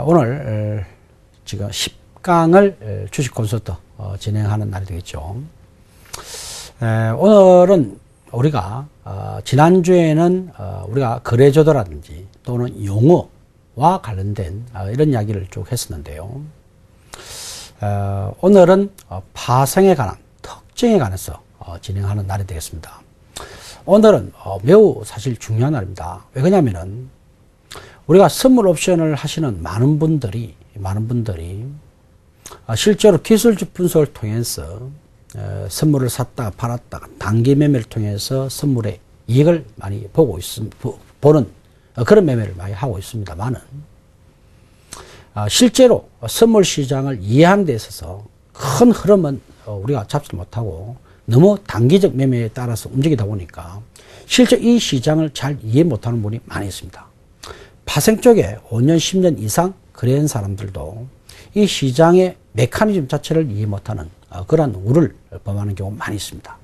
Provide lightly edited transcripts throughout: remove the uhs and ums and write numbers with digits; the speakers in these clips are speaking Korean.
오늘 지금 10강을 주식 콘서트 진행하는 날이 되겠죠. 오늘은 우리가 지난주에는 우리가 거래조도라든지 또는 용어와 관련된 이런 이야기를 쭉 했었는데요. 오늘은 파생에 관한 특징에 관해서 진행하는 날이 되겠습니다. 오늘은 매우 사실 중요한 날입니다. 왜 그러냐면은 우리가 선물 옵션을 하시는 많은 분들이 실제로 기술적 분석을 통해서 선물을 샀다가 팔았다가 단기 매매를 통해서 선물의 이익을 많이 보는 그런 매매를 많이 하고 있습니다만은 실제로 선물 시장을 이해하는 데 있어서 큰 흐름은 우리가 잡지 못하고 너무 단기적 매매에 따라서 움직이다 보니까 실제 이 시장을 잘 이해 못하는 분이 많이 있습니다. 파생 쪽에 5년, 10년 이상 거래한 사람들도 이 시장의 메커니즘 자체를 이해 못하는 그러한 우를 범하는 경우가 많이 있습니다.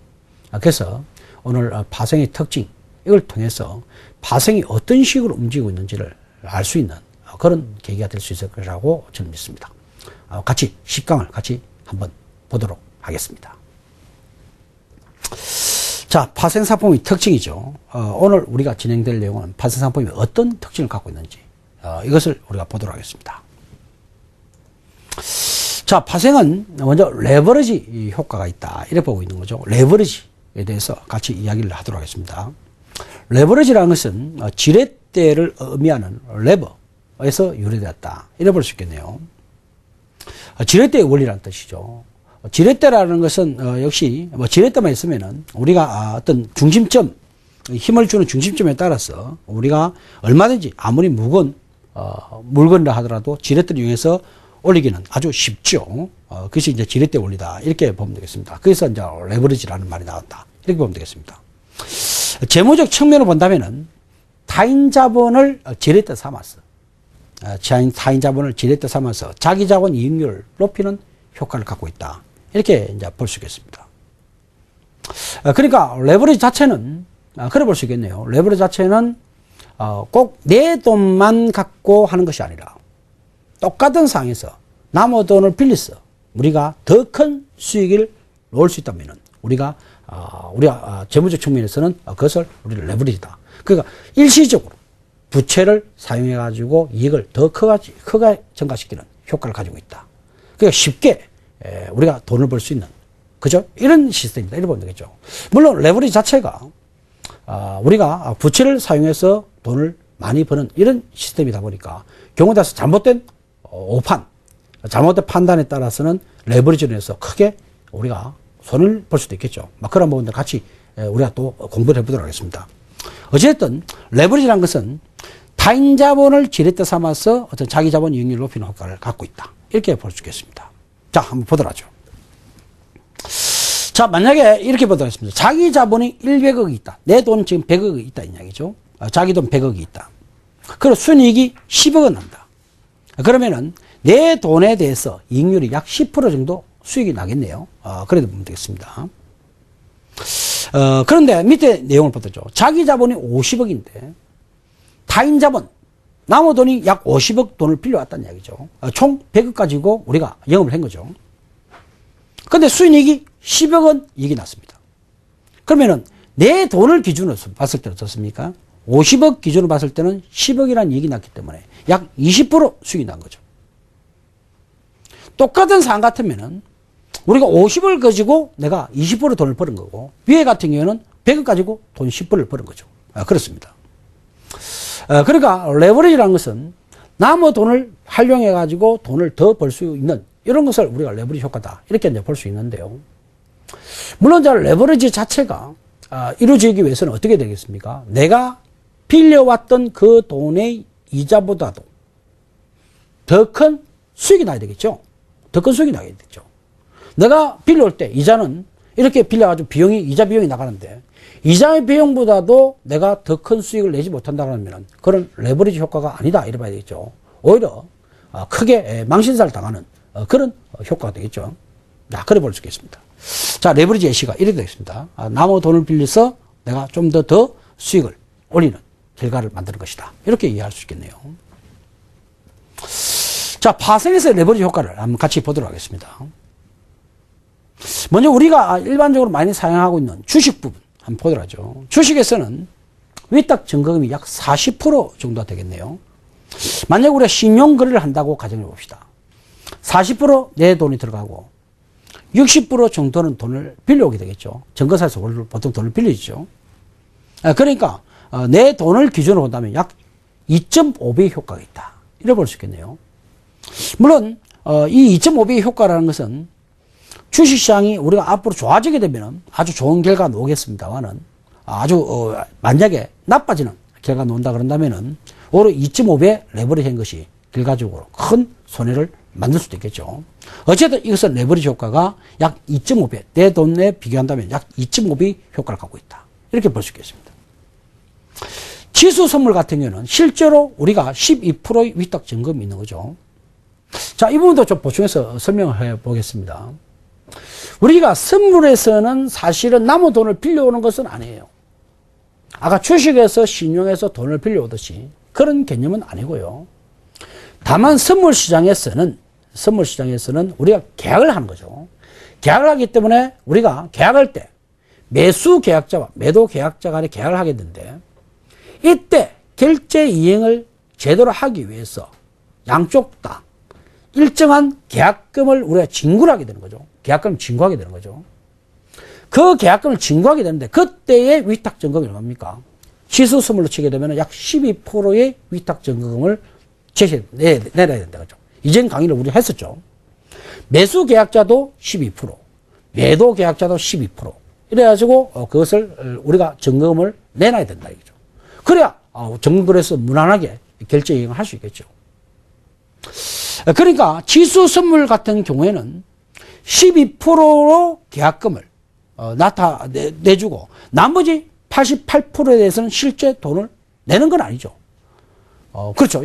그래서 오늘 파생의 특징, 이걸 통해서 파생이 어떤 식으로 움직이고 있는지를 알 수 있는 그런 계기가 될 수 있을 거라고 저는 믿습니다. 같이 10강을 같이 한번 보도록 하겠습니다. 자, 파생상품의 특징이죠. 오늘 우리가 진행될 내용은 파생상품이 어떤 특징을 갖고 있는지 이것을 우리가 보도록 하겠습니다. 자, 파생은 먼저 레버리지 효과가 있다 이렇게 보고 있는 거죠. 레버리지에 대해서 같이 이야기를 하도록 하겠습니다. 레버리지라는 것은 지렛대를 의미하는 레버에서 유래되었다 이렇게 볼 수 있겠네요. 지렛대의 원리라는 뜻이죠. 지렛대라는 것은 역시 지렛대만 있으면은 우리가 어떤 중심점, 힘을 주는 중심점에 따라서 우리가 얼마든지 아무리 무거운 물건이라 하더라도 지렛대를 이용해서 올리기는 아주 쉽죠. 그것이 이제 지렛대 원리다 이렇게 보면 되겠습니다. 그래서 이제 레버리지라는 말이 나왔다 이렇게 보면 되겠습니다. 재무적 측면을 본다면은 타인 자본을 지렛대 삼아서 타인 자본을 지렛대 삼아서 자기 자본 이익률을 높이는 효과를 갖고 있다. 이렇게 이제 볼 수 있겠습니다. 그러니까 레버리지 자체는 그래 볼 수 있겠네요. 레버리지 자체는 꼭 내 돈만 갖고 하는 것이 아니라 똑같은 상황에서 남의 돈을 빌려서 우리가 더 큰 수익을 놓을 수 있다면은 우리가 재무적 측면에서는 그것을 우리를 레버리지다. 그러니까 일시적으로 부채를 사용해 가지고 이익을 더 크게 증가시키는 효과를 가지고 있다. 그러니까 쉽게 우리가 돈을 벌 수 있는, 그죠? 이런 시스템이다. 이렇게 보면 되겠죠. 물론, 레버리지 자체가, 우리가 부채를 사용해서 돈을 많이 버는 이런 시스템이다 보니까, 경우에 따라서 잘못된 잘못된 판단에 따라서는 레버리지로 해서 크게 우리가 손을 볼 수도 있겠죠. 막 그런 부분들 같이 우리가 또 공부를 해보도록 하겠습니다. 어쨌든, 레버리지라는 것은 타인 자본을 지렛대 삼아서 어떤 자기 자본 이익률을 높이는 효과를 갖고 있다. 이렇게 볼 수 있겠습니다. 자, 한번 보도록 하죠. 자, 만약에 이렇게 보도록 하겠습니다. 자기 자본이 100억이 있다. 내 돈 지금 100억이 있다. 이 이야기죠. 자기 돈 100억이 있다. 그리고 순이익이 10억은 난다. 그러면은 내 돈에 대해서 이익률이 약 10% 정도 수익이 나겠네요. 그래도 보면 되겠습니다. 그런데 밑에 내용을 보죠. 자기 자본이 50억인데 타인 자본, 남의 돈이 약 50억 돈을 빌려왔다는 이야기죠. 총 100억 가지고 우리가 영업을 한 거죠. 근데 수익이 10억은 이익이 났습니다. 그러면은 내 돈을 기준으로 봤을 때는 어떻습니까? 50억 기준으로 봤을 때는 10억이라는 이익이 났기 때문에 약 20% 수익이 난 거죠. 똑같은 상황 같으면은 우리가 50을 가지고 내가 20% 돈을 버는 거고 위에 같은 경우에는 100억 가지고 돈 10%를 버는 거죠. 그렇습니다. 그러니까 레버리지라는 것은 남의 돈을 활용해 가지고 돈을 더 벌 수 있는 이런 것을 우리가 레버리지 효과다 이렇게 이제 볼 수 있는데요. 물론 이제 레버리지 자체가 이루어지기 위해서는 어떻게 되겠습니까? 내가 빌려왔던 그 돈의 이자보다도 더 큰 수익이 나야 되겠죠. 더 큰 수익이 나야겠죠. 내가 빌려올 때 이자는 이렇게 빌려가지고 이자 비용이 나가는데 이자의 비용보다도 내가 더 큰 수익을 내지 못한다 그러면 그런 레버리지 효과가 아니다 이래 봐야 되겠죠. 오히려 크게 망신살 당하는 그런 효과가 되겠죠. 자, 그래 볼 수 있겠습니다. 자, 레버리지 예시가 이렇게 되겠습니다. 남의 돈을 빌려서 내가 좀 더 수익을 올리는 결과를 만드는 것이다. 이렇게 이해할 수 있겠네요. 자, 파생에서의 레버리지 효과를 한번 같이 보도록 하겠습니다. 먼저 우리가 일반적으로 많이 사용하고 있는 주식 부분 한번 보도록 하죠. 주식에서는 위탁 증거금이 약 40% 정도 되겠네요. 만약 우리가 신용거래를 한다고 가정해 봅시다. 40% 내 돈이 들어가고 60% 정도는 돈을 빌려오게 되겠죠. 증거사에서 보통 돈을 빌리죠. 그러니까 내 돈을 기준으로 본다면 약 2.5배의 효과가 있다. 이래 볼 수 있겠네요. 물론 이 2.5배의 효과라는 것은 주식시장이 우리가 앞으로 좋아지게 되면 아주 좋은 결과가 나오겠습니다만은 아주 만약에 나빠지는 결과가 나온다 그런다면은 오히려 2.5배 레버리지한 것이 결과적으로 큰 손해를 만들 수도 있겠죠. 어쨌든 이것은 레버리지 효과가 약 2.5배, 내 돈에 비교한다면 약 2.5배 효과를 갖고 있다. 이렇게 볼 수 있겠습니다. 지수 선물 같은 경우는 실제로 우리가 12%의 위탁 증거금이 있는 거죠. 자, 이 부분도 좀 보충해서 설명을 해 보겠습니다. 우리가 선물에서는 사실은 남은 돈을 빌려오는 것은 아니에요. 아까 주식에서 신용해서 돈을 빌려오듯이 그런 개념은 아니고요. 다만 선물 시장에서는 우리가 계약을 하는 거죠. 계약을 하기 때문에 우리가 계약할 때 매수 계약자와 매도 계약자 간에 계약을 하게 되는데 이때 결제 이행을 제대로 하기 위해서 양쪽 다 일정한 계약금을 우리가 징구를 하게 되는 거죠. 계약금을 징구하게 되는 거죠. 그 계약금을 징구하게 되는데 그때의 위탁증거금이 얼마입니까? 지수 선물로 치게 되면 약 12%의 위탁증거금을 내야 된다. 그죠? 이전 강의를 우리가 했었죠. 매수 계약자도 12%, 매도 계약자도 12%. 이래가지고 그것을 우리가 증거금을 내놔야 된다. 이거죠. 그래야 정거래소 무난하게 결제 이행을 할 수 있겠죠. 그러니까 지수 선물 같은 경우에는 12%로 계약금을 내주고 나머지 88%에 대해서는 실제 돈을 내는 건 아니죠. 그렇죠.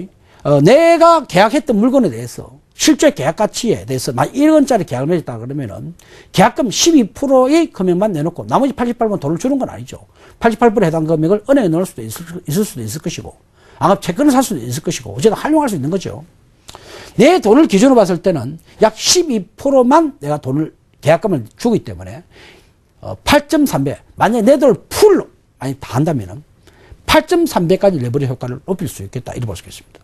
내가 계약했던 물건에 대해서 실제 계약 가치에 대해서 만 1원짜리 계약을 맺었다 그러면은 계약금 12%의 금액만 내놓고 나머지 88%는 돈을 주는 건 아니죠. 88% 해당 금액을 은행에 넣을 수도 있을 수도 있을 것이고 아마 채권을 살 수도 있을 것이고 어쨌든 활용할 수 있는 거죠. 내 돈을 기준으로 봤을 때는 약 12%만 내가 돈을 계약금을 주기 때문에 8.3배 만약에 내 돈을 풀로 아니 다 한다면은 8.3배까지 레버리지 효과를 높일 수 있겠다 이렇게 볼 수 있겠습니다.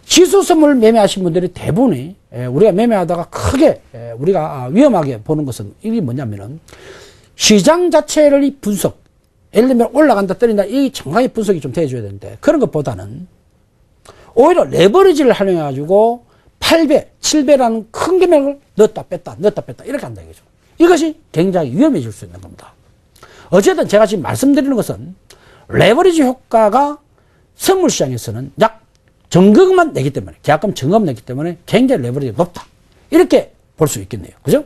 지수 선물 매매하신 분들이 대부분이 우리가 매매하다가 크게 우리가 위험하게 보는 것은 이게 뭐냐면은 시장 자체를 분석 예를 들면 올라간다 떨어진다 이 정확하게 분석이 좀 돼줘야 되는데 그런 것보다는 오히려 레버리지를 활용해 가지고 8배, 7배라는 큰 금액을 넣었다 뺐다 이렇게 한다 이거죠. 이것이 굉장히 위험해질 수 있는 겁니다. 어쨌든 제가 지금 말씀드리는 것은 레버리지 효과가 선물 시장에서는 약 정금만 내기 때문에 계약금 정금 내기 때문에 굉장히 레버리지가 높다. 이렇게 볼 수 있겠네요. 그죠?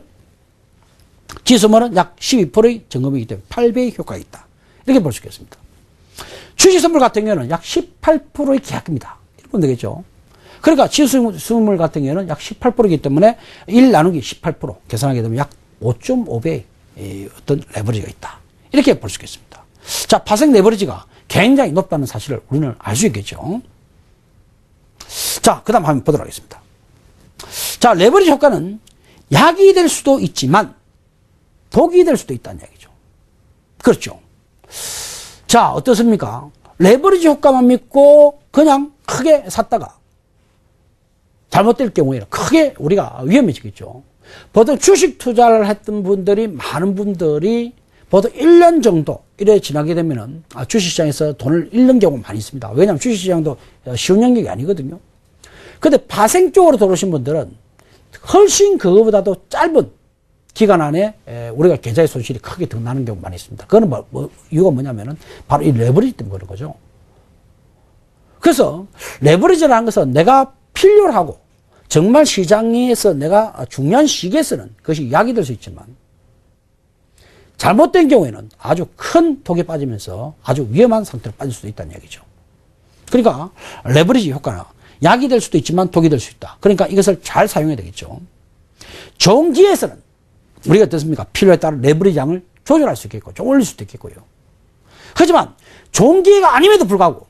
지수선물은 약 12%의 정금이기 때문에 8배의 효과가 있다. 이렇게 볼 수 있겠습니다. 주식선물 같은 경우는 약 18%의 계약금이다. 이렇게 보면 되겠죠. 그러니까 지수선물 같은 경우는 약 18%이기 때문에 1 나누기 18% 계산하게 되면 약 5.5배의 어떤 레버리지가 있다. 이렇게 볼 수 있겠습니다. 자, 파생 레버리지가 굉장히 높다는 사실을 우리는 알 수 있겠죠. 자, 그 다음 한번 보도록 하겠습니다. 자, 레버리지 효과는 약이 될 수도 있지만 독이 될 수도 있다는 얘기죠. 그렇죠. 자, 어떻습니까? 레버리지 효과만 믿고 그냥 크게 샀다가 잘못될 경우에는 크게 우리가 위험해지겠죠. 보통 주식 투자를 했던 분들이 많은 분들이 보통 1년 정도 이래 지나게 되면은 주식시장에서 돈을 잃는 경우가 많이 있습니다. 왜냐하면 주식시장도 쉬운 영역이 아니거든요. 근데 파생 쪽으로 들어오신 분들은 훨씬 그거보다도 짧은 기간 안에 우리가 계좌의 손실이 크게 드러나는 경우가 많이 있습니다. 그거는 이유가 뭐냐면은 바로 이 레버리지 때문에 그런 거죠. 그래서 레버리지라는 것은 내가 필요로 하고 정말 시장에서 내가 중요한 시기에서는 그것이 약이 될 수 있지만 잘못된 경우에는 아주 큰 독에 빠지면서 아주 위험한 상태로 빠질 수도 있다는 얘기죠. 그러니까 레버리지 효과는 약이 될 수도 있지만 독이 될 수 있다. 그러니까 이것을 잘 사용해야 되겠죠. 좋은 기회에서는 우리가 어떻습니까? 필요에 따라 레버리지 양을 조절할 수 있겠고 좀 올릴 수도 있겠고요. 하지만 좋은 기회가 아님에도 불구하고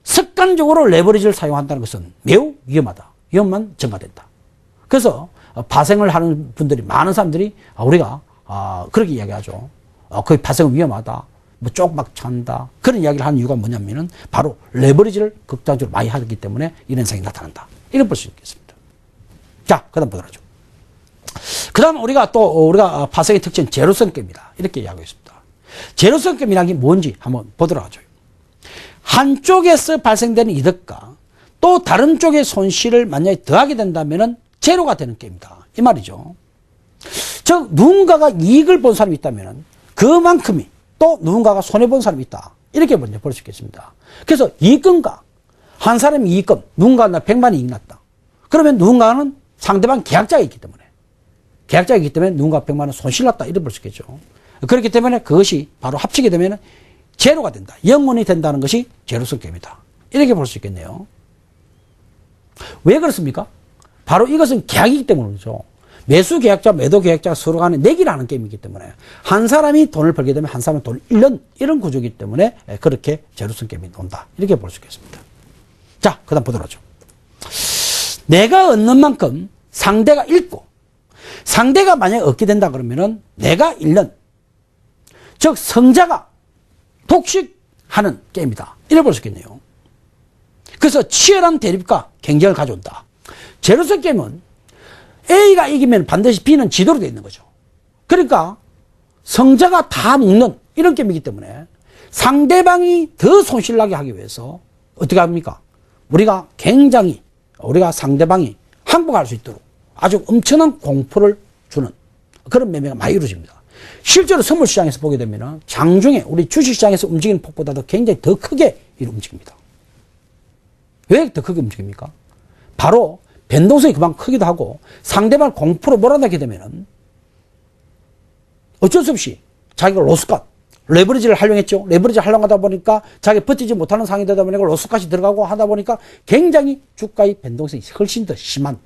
습관적으로 레버리지를 사용한다는 것은 매우 위험하다. 위험만 증가된다. 그래서 파생을 하는 분들이, 많은 사람들이 우리가 그렇게 이야기하죠. 거의 파생은 위험하다. 뭐 쪽박 찬다. 그런 이야기를 하는 이유가 뭐냐면은 바로 레버리지를 극단적으로 많이 하기 때문에 이런 현상이 나타난다. 이렇게 볼 수 있겠습니다. 자, 그 다음 보도록 하죠. 그 다음 우리가 파생의 특징은 제로성격입니다. 이렇게 이야기하겠습니다. 제로성격이라는 게 뭔지 한번 보도록 하죠. 한쪽에서 발생되는 이득과 또 다른 쪽의 손실을 만약에 더하게 된다면은 제로가 되는 게임이다. 이 말이죠. 즉, 누군가가 이익을 본 사람이 있다면은 그만큼이 또 누군가가 손해본 사람이 있다. 이렇게 먼저 볼 수 있겠습니다. 그래서 이익금과 한 사람의 이익금, 누군가가 100만 이익 났다. 그러면 누군가는 상대방 계약자가 있기 때문에 누군가 100만 원 손실 났다. 이렇게 볼 수 있겠죠. 그렇기 때문에 그것이 바로 합치게 되면 제로가 된다. 영원히 된다는 것이 제로성 게임이다. 이렇게 볼 수 있겠네요. 왜 그렇습니까? 바로 이것은 계약이기 때문이죠. 매수 계약자, 매도 계약자가 서로 간에 내기를 하는 게임이기 때문에 한 사람이 돈을 벌게 되면 한 사람은 돈을 잃는 이런 구조이기 때문에 그렇게 제로성 게임이 온다. 이렇게 볼 수 있겠습니다. 자, 그 다음 보도록 하죠. 내가 얻는 만큼 상대가 잃고 상대가 만약에 얻게 된다 그러면은 내가 잃는, 즉 성자가 독식하는 게임이다. 이래 볼 수 있겠네요. 그래서 치열한 대립과 경쟁을 가져온다. 제로성 게임은 A가 이기면 반드시 B는 지도로 되어 있는 거죠. 그러니까 성자가 다 묶는 이런 게임이기 때문에 상대방이 더 손실나게 하기 위해서 어떻게 합니까? 우리가 상대방이 항복할 수 있도록 아주 엄청난 공포를 주는 그런 매매가 많이 이루어집니다. 실제로 선물시장에서 보게 되면 장중에 우리 주식시장에서 움직이는 폭보다도 굉장히 더 크게 움직입니다. 왜 더 크게 움직입니까? 바로 변동성이 그만큼 크기도 하고 상대방을 공포로 몰아내게 되면 어쩔 수 없이 자기가 로스값, 레버리지를 활용했죠. 레버리지 활용하다 보니까 자기가 버티지 못하는 상황이 되다 보니까 로스값이 들어가고 하다 보니까 굉장히 주가의 변동성이 훨씬 더 심한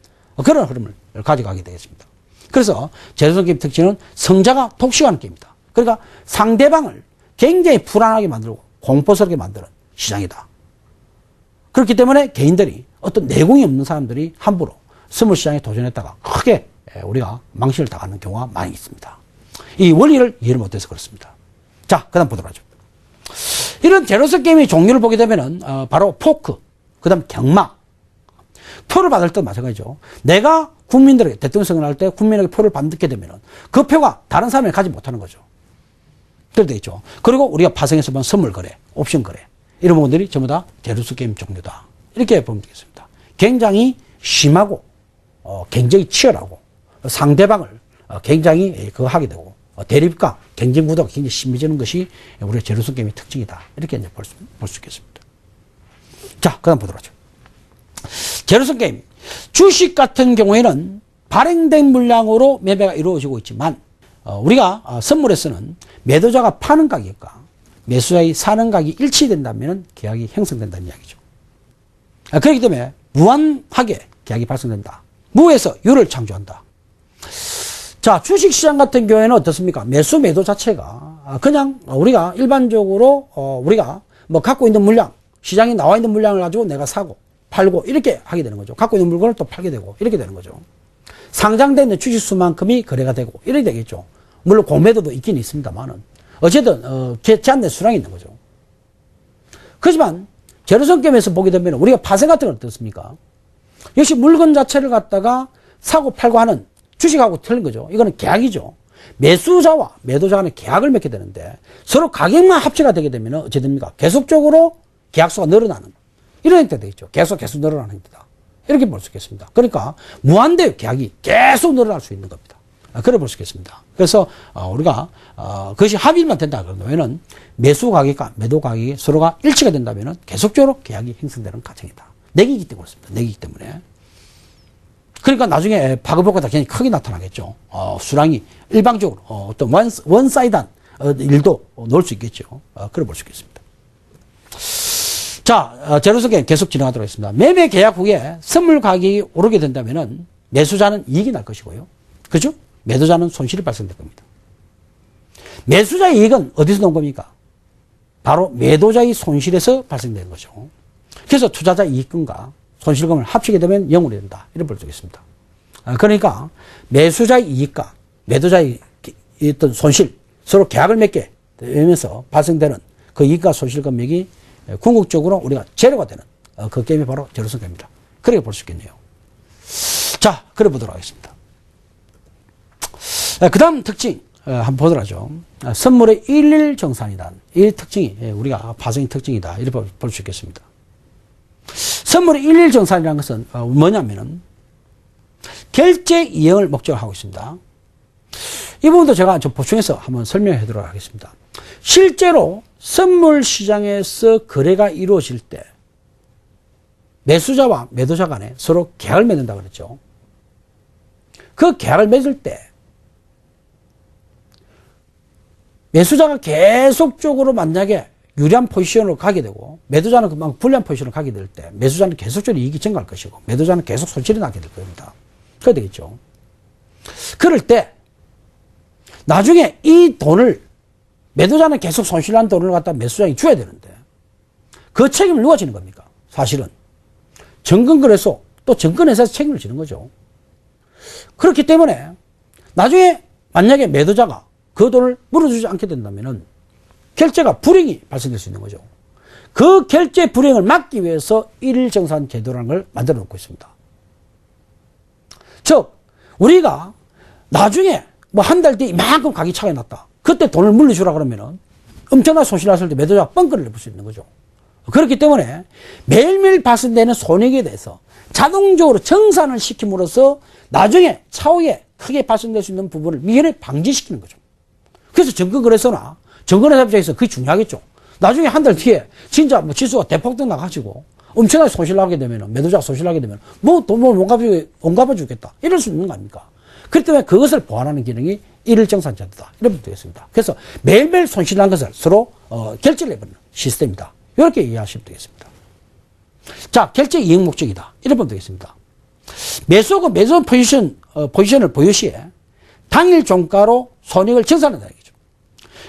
그런 흐름을 가져가게 되겠습니다. 그래서 제로성 게임 특징은 성자가 독식하는 게임이다. 그러니까 상대방을 굉장히 불안하게 만들고 공포스럽게 만드는 시장이다. 그렇기 때문에 개인들이 어떤 내공이 없는 사람들이 함부로 선물시장에 도전했다가 크게 우리가 망신을 당하는 경우가 많이 있습니다. 이 원리를 이해를 못해서 그렇습니다. 자, 그 다음 보도록 하죠. 이런 제로성 게임의 종류를 보게 되면은 바로 포크, 그 다음 경마. 표를 받을 때 마찬가지죠. 내가 국민들에게 대통령 선거를 할 때 국민에게 표를 받게 되면은 그 표가 다른 사람이 가지 못하는 거죠. 그렇게 되겠죠. 그리고 우리가 파생해서 본 선물 거래, 옵션 거래. 이런 부분들이 전부 다 제로성 게임 종류다. 이렇게 보면 되겠습니다. 굉장히 심하고, 굉장히 치열하고, 상대방을 굉장히 그거 하게 되고, 대립과 경쟁 구도가 굉장히 심해지는 것이 우리의 제로성 게임의 특징이다. 이렇게 이제 볼 수 있겠습니다. 자, 그 다음 보도록 하죠. 제로성 게임. 주식 같은 경우에는 발행된 물량으로 매매가 이루어지고 있지만, 우리가 선물에서는 매도자가 파는 가격과 매수자의 사는 가격이 일치된다면 계약이 형성된다는 이야기죠. 그렇기 때문에 무한하게 계약이 발생된다. 무에서 유를 창조한다. 자, 주식시장 같은 경우에는 어떻습니까? 매수, 매도 자체가 그냥 우리가 일반적으로 우리가 뭐 갖고 있는 물량, 시장에 나와 있는 물량을 가지고 내가 사고 팔고 이렇게 하게 되는 거죠. 갖고 있는 물건을 또 팔게 되고 이렇게 되는 거죠. 상장되어 있는 주식수만큼이 거래가 되고 이렇게 되겠죠. 물론 공매도도 있긴 있습니다만은 어쨌든 제한된 수량이 있는 거죠. 그렇지만 제로성 게임에서 보게 되면 우리가 파생 같은 건 어떻습니까? 역시 물건 자체를 갖다가 사고 팔고 하는 주식하고 틀린 거죠. 이거는 계약이죠. 매수자와 매도자 간의 계약을 맺게 되는데 서로 가격만 합치가 되게 되면 어찌 됩니까? 계속적으로 계약수가 늘어나는 이런 형태가 되겠죠. 계속 늘어나는 형태다. 이렇게 볼 수 있겠습니다. 그러니까 무한대의 계약이 계속 늘어날 수 있는 겁니다. 그래 볼 수 있겠습니다. 그래서 우리가 그것이 합의만 된다 그러면 매수 가격과 매도 가격이 서로가 일치가 된다면 계속적으로 계약이 형성되는 과정이다. 내기이기 때문에 그렇습니다. 내기이기 때문에. 그러니까 나중에 파급 효과가 굉장히 크게 나타나겠죠. 수량이 일방적으로 어떤 원사이드한 일도 넣을 수 있겠죠. 그래 볼 수 있겠습니다. 자, 제로성 게임 계속 진행하도록 하겠습니다. 매매 계약 후에 선물 가격이 오르게 된다면 매수자는 이익이 날 것이고요. 그죠? 매도자는 손실이 발생될 겁니다. 매수자의 이익은 어디서 나온 겁니까? 바로 매도자의 손실에서 발생되는 거죠. 그래서 투자자 이익금과 손실금을 합치게 되면 0으로 된다. 이런 볼 수 있습니다. 그러니까 매수자의 이익과 매도자의 어떤 손실, 서로 계약을 맺게 되면서 발생되는 그 이익과 손실 금액이 궁극적으로 우리가 제로가 되는 그 게임이 바로 제로섬 게임이다. 그렇게 볼 수 있겠네요. 자, 그래 보도록 하겠습니다. 그 다음 특징 한번 보도록 하죠. 선물의 일일 정산이다. 이 특징이 우리가 파생의 특징이다. 이렇게 볼 수 있겠습니다. 선물의 일일 정산이라는 것은 뭐냐면은 결제 이행을 목적으로 하고 있습니다. 이 부분도 제가 좀 보충해서 한번 설명해 드리도록 하겠습니다. 실제로 선물 시장에서 거래가 이루어질 때 매수자와 매도자 간에 서로 계약을 맺는다고 그랬죠. 그 계약을 맺을 때 매수자가 계속적으로 만약에 유리한 포지션으로 가게 되고 매도자는 그만 불리한 포지션으로 가게 될 때 매수자는 계속적으로 이익이 증가할 것이고 매도자는 계속 손실이 나게 될 겁니다. 그래야 되겠죠. 그럴 때 나중에 이 돈을 매도자는 계속 손실난 돈을 갖다 매수자에게 줘야 되는데 그 책임을 누가 지는 겁니까? 사실은 정근거래소 또 정근회사에서 책임을 지는 거죠. 그렇기 때문에 나중에 만약에 매도자가 그 돈을 물어주지 않게 된다면은 결제가 불이익이 발생될 수 있는 거죠. 그 결제 불이익을 막기 위해서 일일정산 제도라는 걸 만들어 놓고 있습니다. 즉 우리가 나중에 뭐 한 달 뒤에 이만큼 가격 차가 났다. 그때 돈을 물려주라 그러면은 엄청난 손실 났을 때 매도자가 뻥크를 내볼 수 있는 거죠. 그렇기 때문에 매일매일 발생되는 손익에 대해서 자동적으로 정산을 시킴으로써 나중에 차후에 크게 발생될 수 있는 부분을 미연에 방지시키는 거죠. 그래서 정근거래소나 정근회사 입장에서 그게 중요하겠죠. 나중에 한 달 뒤에 진짜 뭐 지수가 대폭등 나가지고 엄청나게 손실나게 되면 매도자가 손실나게 되면 뭐 돈 못 갚아주겠다 이럴 수 있는 거 아닙니까? 그렇기 때문에 그것을 보완하는 기능이 일일정산제도다 이렇게 되겠습니다. 그래서 매일매일 손실난 것을 서로 결제를 해버리는 시스템이다. 이렇게 이해하시면 되겠습니다. 자, 결제 이익 목적이다. 이렇게 보면 되겠습니다. 매수 포지션을 보유 시에 당일 종가로 손익을 정산한다 이거죠.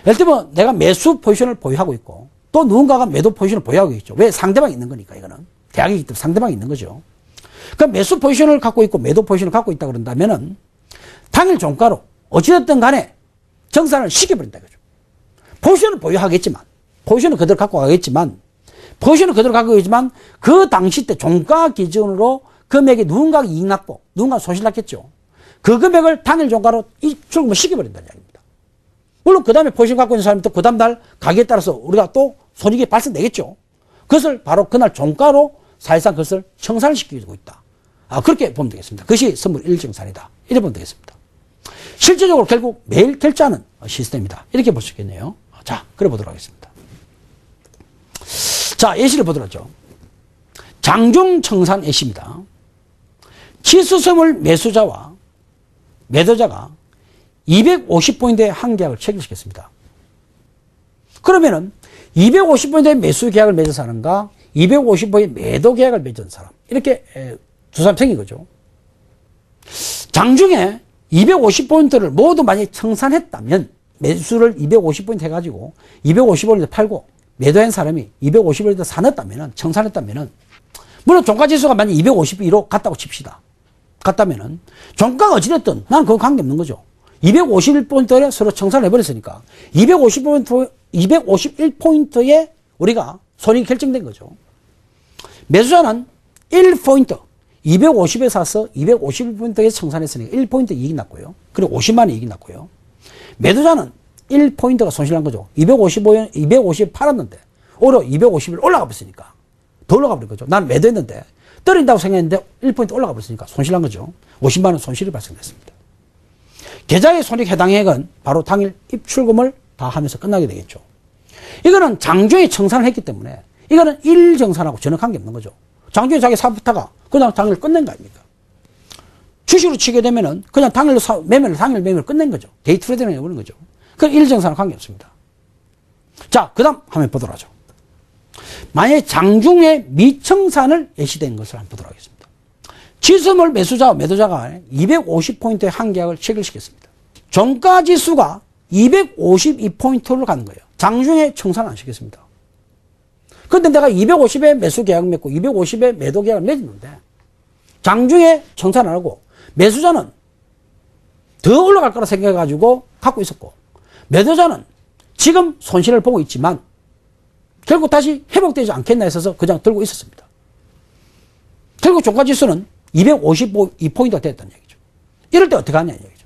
예를 들면 내가 매수 포지션을 보유하고 있고 또 누군가가 매도 포지션을 보유하고 있죠. 왜? 상대방이 있는 거니까 이거는. 계약이기 때문에 상대방이 있는 거죠. 그러니까 매수 포지션을 갖고 있고 매도 포지션을 갖고 있다 그런다면은 당일 종가로 어찌됐든 간에 정산을 시켜버린다 이거죠. 포지션을 보유하겠지만 포지션을 그대로 갖고 가겠지만 그 당시 때 종가 기준으로 금액이 누군가가 이익 났고 누군가가 손실 났겠죠. 그 금액을 당일 종가로 출금을 시켜버린다는 이야기입니다. 물론 그 다음에 포지션 갖고 있는 사람이 또 그 다음 날 가격에 따라서 우리가 또 손익이 발생되겠죠. 그것을 바로 그날 종가로 사실상 그것을 청산시키고 있다. 그렇게 보면 되겠습니다. 그것이 선물 일정산이다. 이렇게 보면 되겠습니다. 실제적으로 결국 매일 결제하는 시스템이다. 이렇게 볼 수 있겠네요. 자, 그래 보도록 하겠습니다. 자, 예시를 보도록 하죠. 장중청산 예시입니다. 지수선물 매수자와 매도자가 250포인트의 한 계약을 체결시켰습니다. 그러면은 250포인트의 매수 계약을 맺은 사람과 250포인트의 매도 계약을 맺은 사람 이렇게 두 사람 생긴 거죠. 장중에 250포인트를 모두 만약에 청산했다면 매수를 250포인트 해가지고 250포인트 팔고 매도한 사람이 250포인트 사놨다면은 청산했다면은 물론 종가지수가 만약 252로 갔다고 칩시다. 갔다면은 종가가 어찌됐든 난 그거 관계없는 거죠. 251포인트에 서로 청산을 해버렸으니까 251포인트에 우리가 손익이 결정된 거죠. 매수자는 1포인트 250에 사서 251포인트에 청산했으니까 1포인트 이익이 났고요. 그리고 50만 원 이익이 났고요. 매도자는 1포인트가 손실난 거죠. 250 팔았는데 오히려 250을 올라가 버렸으니까 더 올라가 버린 거죠. 난 매도했는데 떨어진다고 생각했는데 1포인트 올라가 버렸으니까 손실난 거죠. 50만 원 손실이 발생됐습니다. 계좌의 손익 해당 액은 바로 당일 입출금을 다 하면서 끝나게 되겠죠. 이거는 장중에 청산을 했기 때문에 이거는 일정산하고 전혀 관계없는 거죠. 장중에 자기 사부타가 그냥 당일 끝낸 거 아닙니까? 주식으로 치게 되면은 그냥 당일 매매를 끝낸 거죠. 데이 트레이딩을 해버린 거죠. 그 일정산하고 관계없습니다. 자, 그 다음 한번 보도록 하죠. 만약에 장중에 미청산을 예시된 것을 한번 보도록 하겠습니다. 지수물 매수자와 매도자가 250포인트의 한 계약을 체결시켰습니다. 종가지수가 252포인트로 가는 거예요. 장중에 청산 안 시켰습니다. 근데 내가 250에 매수 계약 맺고 250에 매도 계약을 맺었는데 장중에 청산 안 하고 매수자는 더 올라갈 거라 생각해가지고 갖고 있었고 매도자는 지금 손실을 보고 있지만 결국 다시 회복되지 않겠나 해서 그냥 들고 있었습니다. 결국 종가지수는 252포인트가 됐다는 얘기죠. 이럴 때 어떻게 하냐는 얘기죠.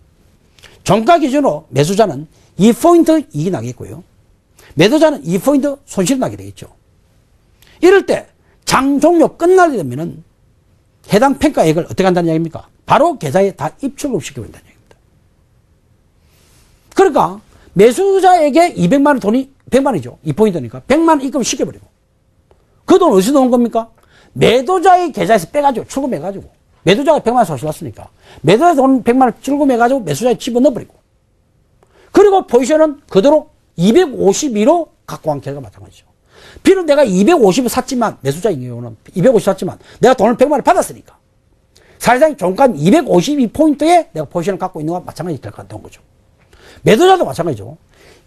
종가 기준으로 매수자는 2포인트 이익이 나겠고요. 매도자는 2포인트 손실이 나게 되겠죠. 이럴 때 장 종료 끝나게 되면은 해당 평가액을 어떻게 한다는 얘기입니까? 바로 계좌에 다 입출금시켜버린다는 얘기입니다. 그러니까 매수자에게 200만 원 돈이 100만 원이죠. 2포인트니까 100만 원 입금 시켜버리고 그 돈 어디서 나온 겁니까? 매도자의 계좌에서 빼가지고 출금해가지고 매도자가 100만 원 손실 났으니까 매도자 돈 100만 원 출금해가지고 매수자에 집어넣어버리고 그리고 포지션은 그대로 252로 갖고 간 결과 마찬가지죠. 비록 내가 250을 샀지만 매수자인 경우는 250 샀지만 내가 돈을 100만 원 받았으니까 사실상 종가 252포인트에 내가 포지션을 갖고 있는 것과 마찬가지 될 것 같은 거죠. 매도자도 마찬가지죠.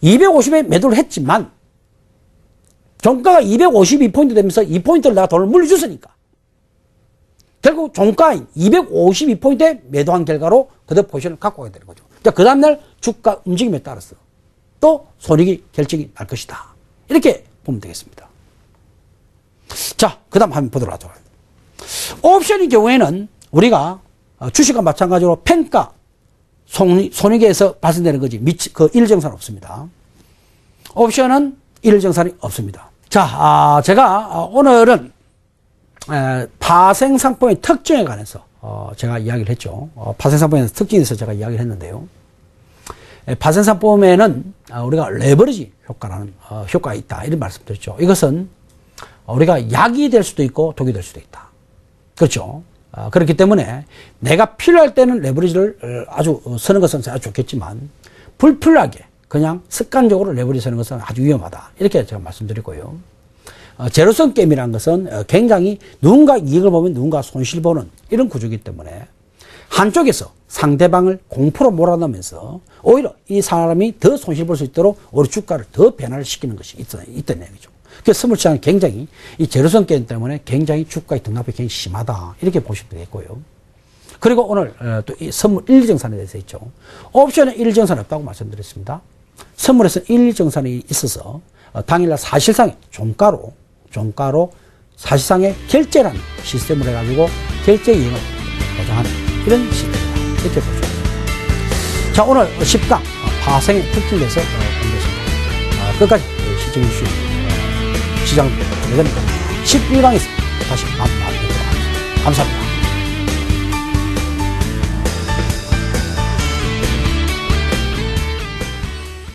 250에 매도를 했지만 종가가 252포인트 되면서 2포인트를 내가 돈을 물려줬으니까 결국 종가인 252포인트에 매도한 결과로 그대로 포지션을 갖고 가게 되는 거죠. 그 다음날 주가 움직임에 따라서 또 손익이 결정이 날 것이다. 이렇게 보면 되겠습니다. 자, 그 다음 한번 보도록 하죠. 옵션의 경우에는 우리가 주식과 마찬가지로 평가 손익에서 발생되는 거지 그 일정산 없습니다. 옵션은 일정산이 없습니다. 자, 제가 오늘은 파생상품의 특징에 관해서 제가 이야기를 했죠. 파생상품의 특징에 대해서 제가 이야기를 했는데요. 파생상품에는 우리가 레버리지 효과라는 효과가 있다 이런 말씀드렸죠. 이것은 우리가 약이 될 수도 있고 독이 될 수도 있다. 그렇죠. 그렇기 때문에 내가 필요할 때는 레버리지를 아주 쓰는 것은 아주 좋겠지만 불필요하게 그냥 습관적으로 레버리지 쓰는 것은 아주 위험하다. 이렇게 제가 말씀드리고요. 제로섬 게임이라는 것은 굉장히 누군가 이익을 보면 누군가 손실 보는 이런 구조이기 때문에 한쪽에서 상대방을 공포로 몰아넣으면서 오히려 이 사람이 더 손실 볼 수 있도록 오히려 주가를 더 변화를 시키는 것이 있다는 얘기죠. 그래서 선물시장은 굉장히 이 제로섬 게임 때문에 굉장히 주가의 등락이 굉장히 심하다. 이렇게 보시면 되겠고요. 그리고 오늘 또 이 선물 일정산에 대해서 있죠. 옵션에 일정산이 없다고 말씀드렸습니다. 선물에서 일정산이 있어서 당일날 사실상의 종가로 사실상의 결제라는 시스템을 해가지고 결제 이익을 보장하는 이런 시스템이다. 이렇게 보시면 됩니다. 자, 오늘 10강 파생의 특징에 대해서 공개했습니다. 끝까지 시청해 주신 시장 예전입니다. 11강에서 다시 만나뵙도록 하겠습니다. 감사합니다.